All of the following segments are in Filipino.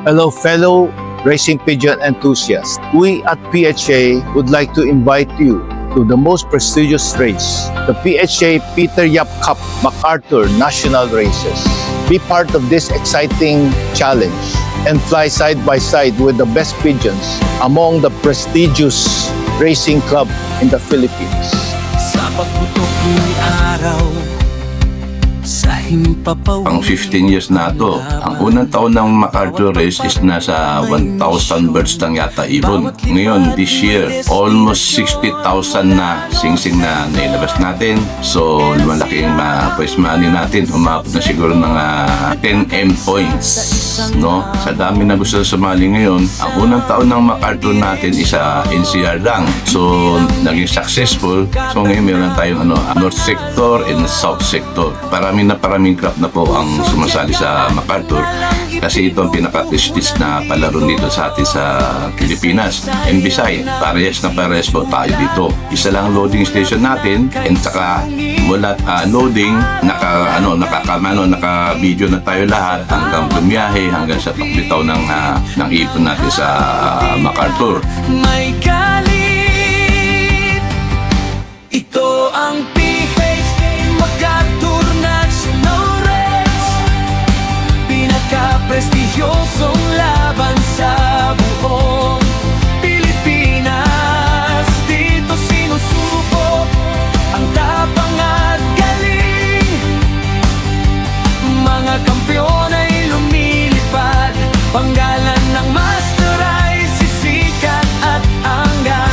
Hello, fellow racing pigeon enthusiasts. We at PHA would like to invite you to the most prestigious race, the PHA Peter Yap Cup MacArthur National Races. Be part of this exciting challenge and fly side by side with the best pigeons among the prestigious racing club in the Philippines. Sa pagputok ng araw, sa himpapawid. Ang 15 years na ito, ang unang taon ng MacArthur race is nasa 1,000 birds lang yata ibon. Ngayon, this year, almost 60,000 na singsing na nailabas natin. So, malaking prize money natin. Umabot na siguro mga 10M points. No? Sa dami na gusto sumali ngayon, ang unang taon ng MacArthur natin is NCR lang. So, naging successful. So, ngayon meron tayong North Sector and South Sector. Paraming crop na po ang sumasali sa MacArthur kasi ito ang pinaka-prestige na palaro dito sa atin sa Pilipinas. And beside, parehas po tayo dito. Isa lang loading station natin and saka mula loading, naka-video na tayo lahat hanggang bumiyahe, hanggang sa pagbitaw ng ipon natin sa MacArthur. May galit, ito ang PHA MacArthur National Race, pinaka-prestigyosong laban sa buong Pilipinas. Dito sinusubok ang tapang at galing, mga kampiyon ay lumilipad, panggalan ng master ay sisikat at angat.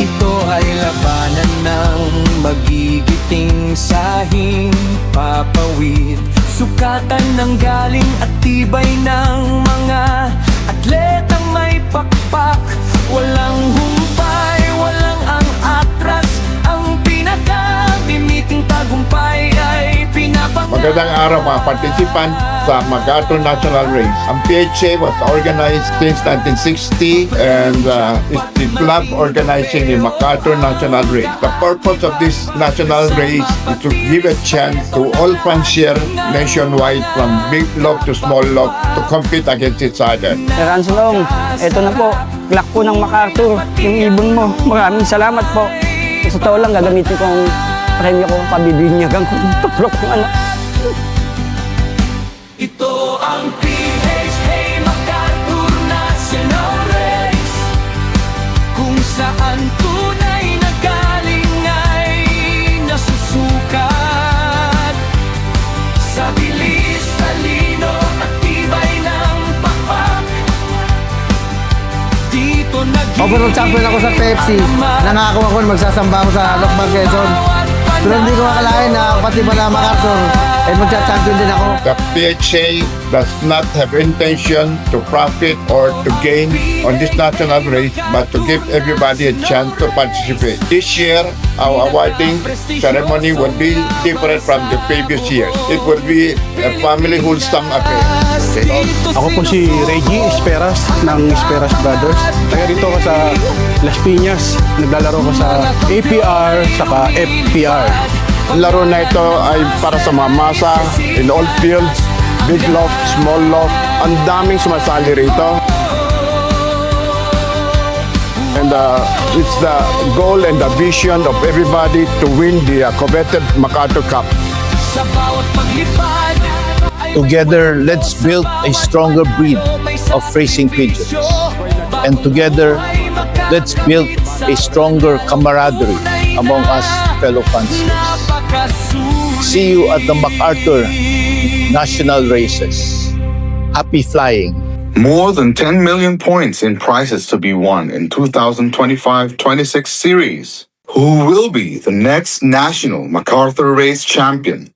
Ito ay labanan ng magigiting sahing papawid, sukatan ng galing at tibay ng mga atletang may pakpak. Walang humpay, walang ang atras, ang pinaka-limiting tagumpay ay pinapangalanan. Magandang araw mga participant sa MacArthur National Race. Ang PHA was organized since 1960 and is the club organizing the MacArthur National Race. The purpose of this national race is to give a chance to all fancier nationwide from big log to small log to compete against each other. Sir Anselong, eto na po, clock po ng MacArthur, yung ibon mo. Maraming salamat po. Sa tao lang, gagamitin ko ang premyo ko, pabibinyagan ko ng tuklok ng anak. Ito ang PHA MacArthur National Race, kung saan tunay na galing ay nasusukat sa bilis, talino at tibay ng pakpak. Dito naging Overall champion ako sa PFC. Nangako ako na magsasamba ako sa Lokbang Quezon. Pero hindi ko akalain na pati ba na MacArthur ay magcha-champion din ako. The PHA does not have intention to profit or to gain on this national race, but to give everybody a chance to participate. This year, our awarding ceremony will be different from the previous years. It will be a family wholesome affair. Okay? Ako po si Reggie Esperas ng Esperas Brothers. Taga dito ko sa Las Piñas. Naglalaro ko sa APR saka FPR. Ang laro na ito ay para sa mga masa, in all fields, big loft, small loft. Ang daming sumasali rito. And it's the goal and the vision of everybody to win the coveted MacArthur Cup. sa bawat paglipad. Together, let's build a stronger breed of racing pigeons. And together, let's build a stronger camaraderie among us fellow fanciers. See you at the MacArthur National Races. Happy flying! More than 10 million points in prizes to be won in 2025-26 series. Who will be the next national MacArthur Race champion?